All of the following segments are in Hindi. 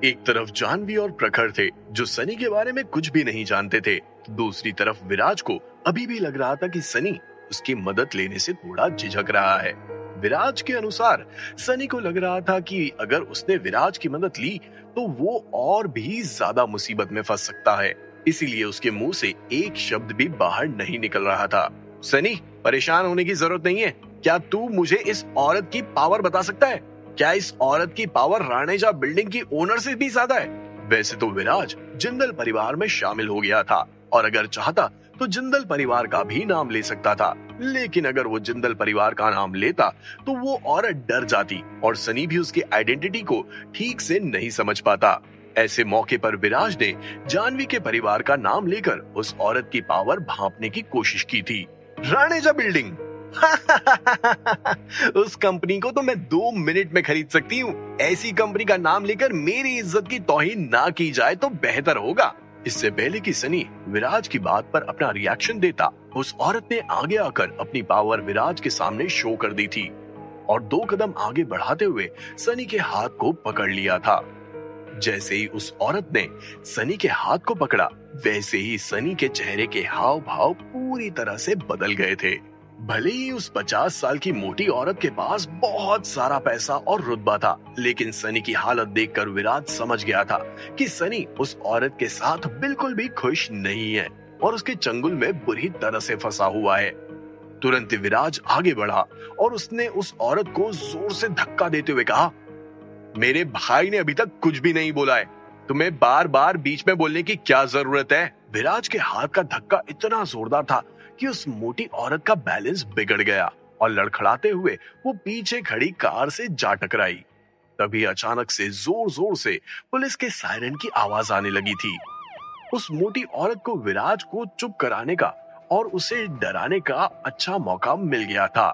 एक तरफ जानवी और प्रखर थे जो सनी के बारे में कुछ भी नहीं जानते थे। दूसरी तरफ विराज को अभी भी लग रहा था कि सनी उसकी मदद लेने से थोड़ा झिझक रहा है। विराज के अनुसार सनी को लग रहा था कि अगर उसने विराज की मदद ली तो वो और भी ज्यादा मुसीबत में फंस सकता है। इसीलिए उसके मुंह से एक शब्द भी बाहर नहीं निकल रहा था। सनी, परेशान होने की जरूरत नहीं है। क्या तू मुझे इस औरत की पावर बता सकता है? क्या इस औरत की पावर राणेजा बिल्डिंग की ओनर से भी ज्यादा है? वैसे तो विराज जिंदल परिवार में शामिल हो गया था और अगर चाहता तो जिंदल परिवार का भी नाम ले सकता था, लेकिन अगर वो जिंदल परिवार का नाम लेता तो वो औरत डर जाती और सनी भी उसकी आइडेंटिटी को ठीक से नहीं समझ पाता। ऐसे मौके पर विराज ने जानवी के परिवार का नाम लेकर उस औरत की पावर भांपने की कोशिश की थी। राणेजा बिल्डिंग उस कंपनी को तो मैं 2 मिनट में खरीद सकती हूँ। ऐसी कंपनी का नाम लेकर मेरी इज्जत की तौहीन ना की जाए तो बेहतर होगा। इससे पहले कि सनी विराज की बात पर अपना रिएक्शन देता, उस औरत ने आगे आकर अपनी पावर विराज के सामने शो कर दी थी और 2 कदम आगे बढ़ाते हुए सनी के हाथ को पकड़ लिया था। जैसे ही उस औरत ने सनी के हाथ को पकड़ा, वैसे ही सनी के चेहरे के हाव भाव पूरी तरह से बदल गए थे। भले ही उस 50 साल की मोटी औरत के पास बहुत सारा पैसा और रुतबा था, लेकिन सनी की हालत देखकर विराज समझ गया था कि सनी उस औरत के साथ बिल्कुल भी खुश नहीं है और उसके चंगुल में बुरी तरह से फंसा हुआ है। तुरंत विराज आगे बढ़ा और उसने उस औरत को जोर से धक्का देते हुए कहा, मेरे भाई ने अभी तक कुछ भी नहीं बोला है, तुम्हें बार बार बीच में बोलने की क्या जरूरत है? विराज के हाथ का धक्का इतना जोरदार था कि उस मोटी औरत का बैलेंस बिगड़ गया और लड़खड़ाते हुए वो पीछे खड़ी कार से जा टकराई। तभी अचानक से जोर जोर से पुलिस के सायरन की आवाज आने लगी थी। उस मोटी औरत को विराज को चुप कराने का और उसे डराने का अच्छा मौका मिल गया था।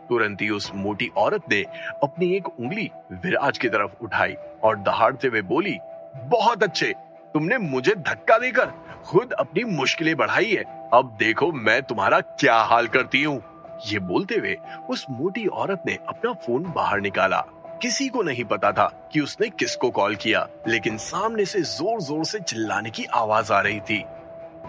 तुरंत ही उस मोटी औरत ने अपनी एक उंगली विराज की तरफ उठाई और दहाड़ते हुए बोली, बहुत अच्छे, तुमने मुझे धक्का देकर खुद अपनी मुश्किलें बढ़ाई है। अब देखो मैं तुम्हारा क्या हाल करती हूँ। ये बोलते हुए उस मोटी औरत ने अपना फोन बाहर निकाला। किसी को नहीं पता था कि उसने किसको कॉल किया, लेकिन सामने से जोर जोर से चिल्लाने की आवाज आ रही थी।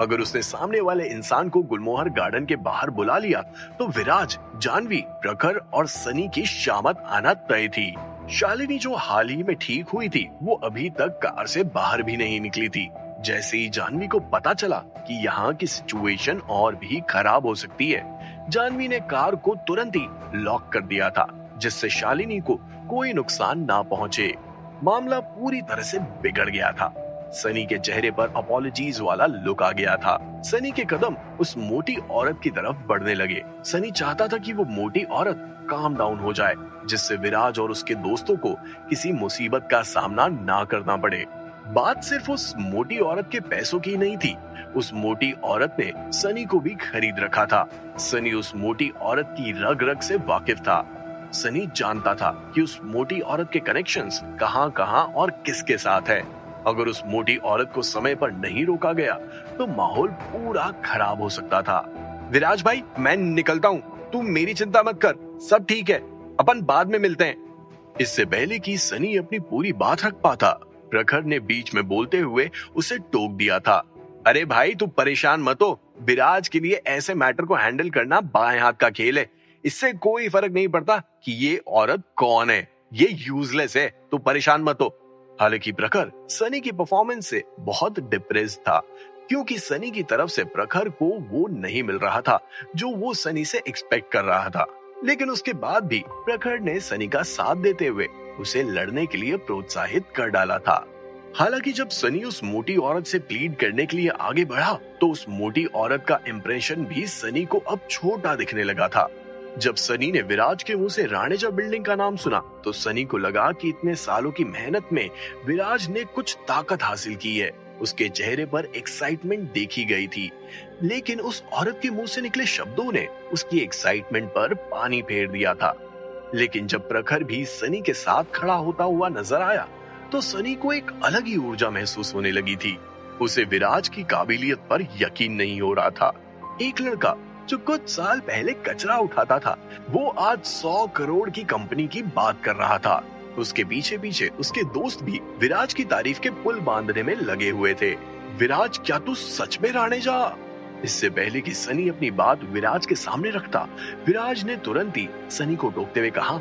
अगर उसने सामने वाले इंसान को गुलमोहर गार्डन के बाहर बुला लिया तो विराज, जानवी, प्रखर और सनी की शामत आना तय थी। शालिनी जो हाल ही में ठीक हुई थी, वो अभी तक कार से बाहर भी नहीं निकली थी। जैसे ही जानवी को पता चला कि यहाँ की सिचुएशन और भी खराब हो सकती है, जानवी ने कार को तुरंत ही लॉक कर दिया था, जिससे शालिनी को कोई नुकसान ना पहुंचे। मामला पूरी तरह से बिगड़ गया था। सनी के चेहरे पर अपॉलजीज वाला लुक आ गया था। सनी के कदम उस मोटी औरत की तरफ बढ़ने लगे। सनी चाहता था कि वो मोटी औरत काम डाउन हो जाए, जिससे विराज और उसके दोस्तों को किसी मुसीबत का सामना ना करना पड़े। बात सिर्फ उस मोटी औरत के पैसों की नहीं थी। उस मोटी औरत ने सनी को भी खरीद रखा था। सनी उस मोटी औरत की रग रग से वाकिफ था। सनी जानता था कि उस मोटी औरत के कनेक्शंस कहां-कहां और किसके साथ है। अगर उस मोटी औरत को समय पर नहीं रोका गया तो माहौल पूरा खराब हो सकता था। विराज भाई, मैं निकलता हूँ, तू मेरी चिंता मत कर, सब ठीक है, अपन बाद में मिलते हैं। इससे पहले कि सनी अपनी पूरी बात रख पाता, प्रखर ने बीच में बोलते हुए उसे टोक दिया था। अरे भाई, तू परेशान मत हो, विराज के लिए ऐसे मैटर को हैंडल करना बाएं हाथ का खेल है। इससे कोई फर्क नहीं पड़ता कि ये औरत कौन है, ये यूजलेस है, तू परेशान मत हो। हालांकि प्रखर सनी की परफॉर्मेंस से बहुत डिप्रेस्ड था, क्योंकि सनी की तरफ से प्रखर को वो नहीं मिल रहा था जो वो सनी से एक्सपेक्ट कर रहा था। लेकिन उसके बाद भी प्रखर ने सनी का साथ देते हुए उसे लड़ने के लिए प्रोत्साहित कर डाला था। हालांकि जब सनी उस मोटी औरत से प्लीड करने के लिए आगे बढ़ा तो उस मोटी औरत का इंप्रेशन भी सनी को अब छोटा दिखने लगा था। जब सनी ने विराज के मुंह से राणेजा बिल्डिंग का नाम सुना तो सनी को लगा कि इतने सालों की मेहनत में विराज ने कुछ ताकत हासिल की है। उसके चेहरे पर एक्साइटमेंट देखी गई थी, लेकिन उस औरत के मुंह से निकले शब्दों ने उसकी एक्साइटमेंट पर पानी फेर दिया था। लेकिन जब प्रखर भी सनी के साथ खड़ा होता हुआ नजर आया तो सनी को एक अलग ही ऊर्जा महसूस होने लगी थी। उसे विराज की काबिलियत पर यकीन नहीं हो रहा था। एक लड़का जो कुछ साल पहले कचरा उठाता था, वो आज 100 करोड़ की कंपनी की बात कर रहा था। उसके पीछे पीछे उसके दोस्त भी विराज की तारीफ के पुल बांधने में लगे हुए थे। विराज, क्या तू सच में राणेजा? इससे पहले कि सनी अपनी बात विराज के सामने रखता, विराज ने तुरंत ही सनी को टोकते हुए कहा,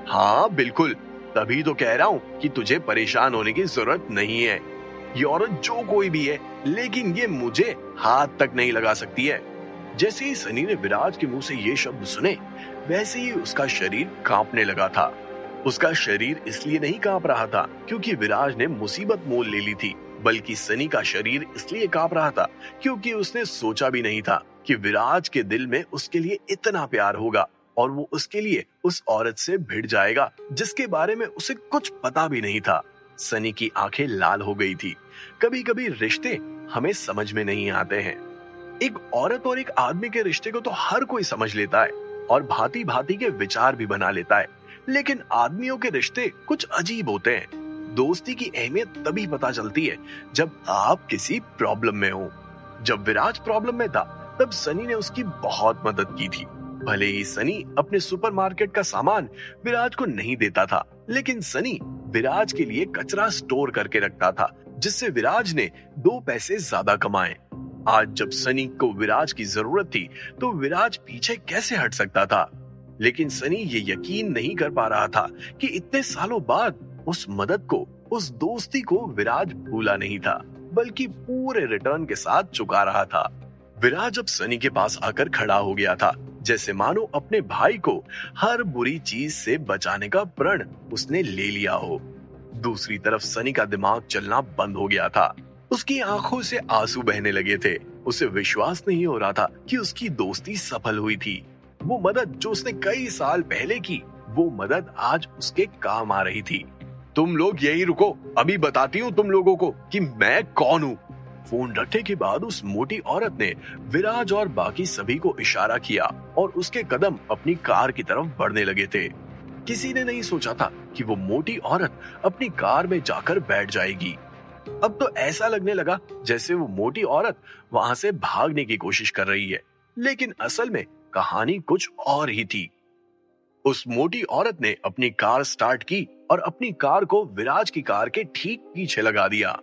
हाँ बिल्कुल, तभी तो कह रहा हूँ कि तुझे परेशान होने की जरूरत नहीं है। ये औरत जो कोई भी है, लेकिन ये मुझे हाथ तक नहीं लगा सकती है। जैसे ही सनी ने विराज के मुंह से ये शब्द सुने, वैसे ही उसका शरीर कांपने लगा था। उसका शरीर इसलिए नहीं कांप रहा था क्योंकि विराज ने मुसीबत मोल ले ली थी, बल्कि सनी का शरीर इसलिए कांप रहा था क्योंकि उसने सोचा भी नहीं था कि विराज के दिल में उसके लिए इतना प्यार होगा और वो उसके लिए उस औरत से भिड़ जाएगा जिसके बारे में उसे कुछ पता भी नहीं था। सनी की आंखें लाल हो गई थी। कभी कभी रिश्ते हमें समझ में नहीं आते हैं। एक औरत और एक आदमी के रिश्ते को तो हर कोई समझ लेता है और भांति भांति के विचार भी बना लेता है, लेकिन आदमियों के रिश्ते कुछ अजीब होते हैं। दोस्ती की अहमियत तभी पता चलती है जब आप किसी प्रॉब्लम में हो। जब विराज प्रॉब्लम में था, तब सनी ने उसकी बहुत मदद की थी। भले ही सनी अपने सुपरमार्केट का सामान विराज को नहीं देता था, लेकिन सनी विराज के लिए कचरा स्टोर करके रखता था, जिससे विराज ने 2 पैसे ज्यादा कमाए। आज जब सनी को विराज की जरूरत थी, तो विराज पीछे कैसे हट सकता था? लेकिन सनी ये यकीन नहीं कर पा रहा था कि इतने सालों बाद उस मदद को, उस दोस्ती को विराज भूला नहीं था, बल्कि पूरे रिटर्न के साथ चुका रहा था। विराज अब सनी के पास आकर खड़ा हो गया था, जैसे मानो अपने भाई को हर बुरी चीज से बचाने का प्रण उसने ले लिया हो। दूसरी तरफ सनी का दिमाग चलना बंद हो गया था। उसकी आंखों से आंसू बहने लगे थे। उसे विश्वास नहीं हो रहा था कि उसकी दोस्ती सफल हुई थी। वो मदद जो उसने कई साल पहले की, वो मदद आज उसके काम आ रही थी। तुम लोग यही रुको, अभी बताती हूँ तुम लोगों को कि मैं कौन हूँ। फोन रखने के बाद उस मोटी औरत ने विराज और बाकी सभी को इशारा किया और उसके कदम अपनी कार की तरफ बढ़ने लगे थे। किसी ने नहीं सोचा था कि वो मोटी औरत अपनी कार में जाकर बैठ जाएगी। अब तो ऐसा लगने लगा जैसे वो मोटी औरत वहां से भागने की कोशिश कर रही है, लेकिन असल में कहानी कुछ और ही थी। उस मोटी औरत ने अपनी कार स्टार्ट की और अपनी कार को विराज की कार के ठीक पीछे लगा दिया।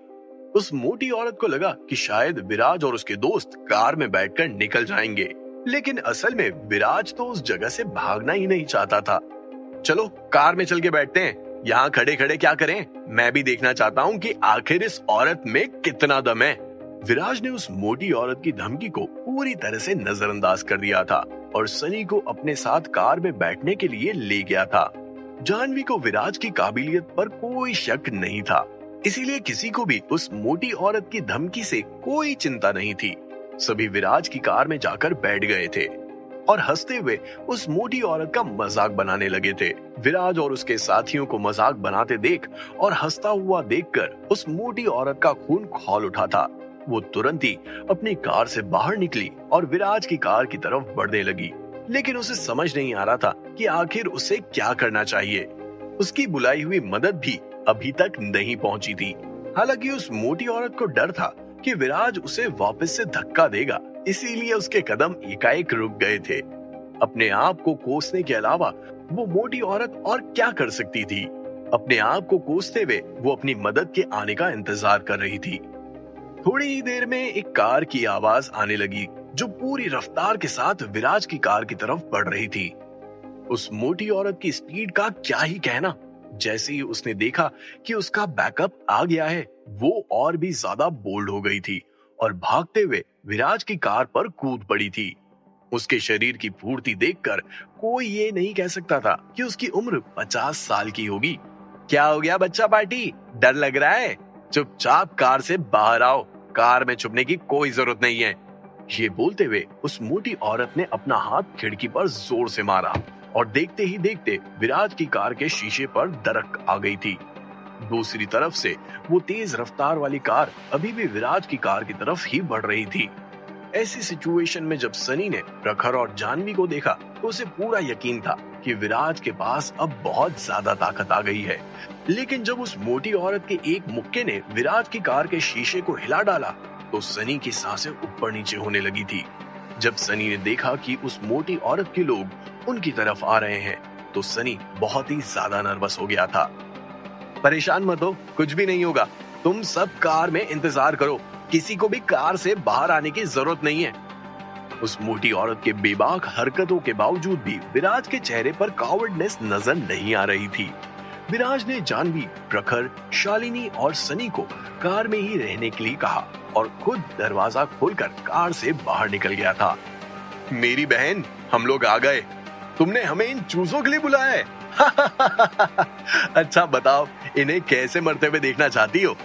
उस मोटी औरत को लगा कि शायद विराज और उसके दोस्त कार में बैठकर निकल जाएंगे, लेकिन असल में विराज तो उस जगह से भागना ही नहीं चाहता था। चलो कार में चल के बैठते हैं, यहाँ खड़े खड़े क्या करें? मैं भी देखना चाहता हूँ कि आखिर इस औरत में कितना दम है। विराज ने उस मोटी औरत की धमकी को पूरी तरह से नजरअंदाज कर दिया था और सनी को अपने साथ कार में बैठने के लिए ले गया था। जानवी को विराज की काबिलियत पर कोई शक नहीं था, इसीलिए किसी को भी उस मोटी औरत की धमकी से कोई चिंता नहीं थी। सभी विराज की कार में जाकर बैठ गए थे और हंसते हुए उस मोटी औरत का मजाक बनाने लगे थे। विराज और उसके साथियों को मजाक बनाते देख और हंसता हुआ देखकर उस मोटी औरत का खून खौल उठा था। वो तुरंत ही अपनी कार से बाहर निकली और विराज की कार की तरफ बढ़ने लगी, लेकिन उसे समझ नहीं आ रहा था कि आखिर उसे क्या करना चाहिए। उसकी बुलाई हुई मदद भी अभी तक नहीं पहुंची थी। हालांकि उस मोटी औरत को डर था कि विराज उसे वापस से धक्का देगा, इसीलिए उसके कदम एकाएक रुक गए थे। अपने आप को कोसने के अलावा वो मोटी औरत और क्या कर सकती थी? अपने आप को कोसते हुए वो अपनी मदद के आने का इंतजार कर रही थी। थोड़ी ही देर में एक कार की आवाज आने लगी जो पूरी रफ्तार के साथ विराज की कार की तरफ बढ़ रही थी। उस मोटी औरत की स्पीड का क्या ही कहना। जैसे ही उसने देखा कि उसका बैकअप आ गया है, वो और भी ज्यादा बोल्ड हो गई थी और भागते हुए विराज की कार पर कूद पड़ी थी। उसके शरीर की फूर्ति देखकर कोई ये नहीं कह सकता था कि उसकी उम्र 50 साल की होगी। क्या हो गया बच्चा पार्टी, डर लग रहा है? चुपचाप कार से बाहर आओ, कार में छुपने की कोई जरूरत नहीं है। ये बोलते हुए उस मोटी औरत ने अपना हाथ खिड़की पर जोर से मारा और देखते ही देखते विराज की कार के शीशे पर दरक आ गई थी। दूसरी तरफ से वो तेज रफ्तार वाली कार अभी भी विराज की कार की तरफ ही बढ़ रही थी। ऐसी सिचुएशन में जब सनी ने प्रखर और जानवी को देखा तो उसे पूरा यकीन था कि विराज के पास अब बहुत ज्यादा ताकत आ गई है। लेकिन जब उस मोटी औरत के एक मुक्के ने विराज की कार के शीशे को हिला डाला तो सनी की सांसें ऊपर नीचे होने लगी थी। जब सनी ने देखा कि उस मोटी औरत के लोग उनकी तरफ आ रहे हैं तो सनी बहुत ही ज्यादा नर्वस हो गया था। परेशान मत हो, कुछ भी नहीं होगा। तुम सब कार में इंतजार करो, किसी को भी कार से बाहर आने की जरूरत नहीं है। उस मोटी औरत के बेबाक हरकतों के बावजूद भी विराज के चेहरे पर कावर्डनेस नजर नहीं आ रही थी। विराज ने जानवी, प्रखर, शालिनी और सनी को कार में ही रहने के लिए कहा और खुद दरवाजा खोलकर कार से बाहर निकल गया था। मेरी बहन, हम लोग आ गए। तुमने हमें इन चूजों के लिए बुलाया है? अच्छा बताओ, इन्हें कैसे मरते हुए देखना चाहती हो?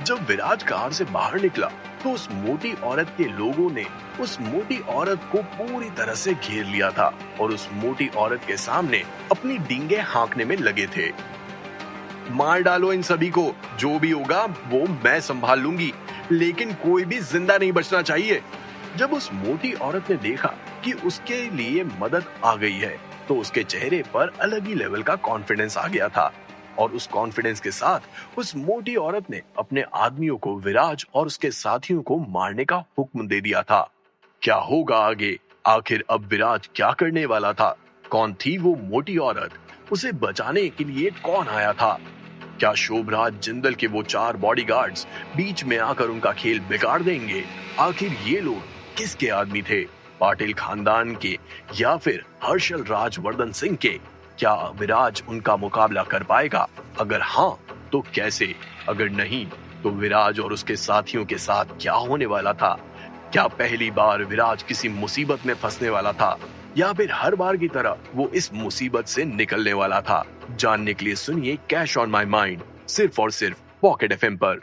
जब विराज कार से बाहर निकला तो उस मोटी औरत के लोगों ने उस मोटी औरत को पूरी तरह से घेर लिया था और उस मोटी औरत के सामने अपनी डींगे हाँकने में लगे थे। मार डालो इन सभी को, जो भी होगा वो मैं संभाल लूंगी, लेकिन कोई भी जिंदा नहीं बचना चाहिए। जब उस मोटी औरत ने देखा कि उसके लिए मदद आ गई है तो उसके चेहरे पर अलग ही लेवल का कॉन्फिडेंस आ गया था और उस कॉन्फिडेंस के साथ उस मोटी औरत ने अपने आदमियों को विराज और उसके साथियों को मारने का हुक्म दे दिया था। क्या होगा आगे? आखिर अब विराज क्या करने वाला था? कौन थी वो मोटी औरत? उसे बचाने के लिए कौन आया था? क्या शोभराज जिंदल के वो 4 बॉडीगार्ड्स बीच में आकर उनका खेल बिगाड़ देंगे? आखिर ये लोग किसके आदमी थे? पाटिल खानदान के या फिर हर्षल राजवर्धन सिंह के? क्या विराज उनका मुकाबला कर पाएगा? अगर हाँ तो कैसे? अगर नहीं तो विराज और उसके साथियों के साथ क्या होने वाला था? क्या पहली बार विराज किसी मुसीबत में फंसने वाला था या फिर हर बार की तरह वो इस मुसीबत से निकलने वाला था? जानने के लिए सुनिए कैश ऑन माई माइंड, सिर्फ और सिर्फ पॉकेट एफएम पर।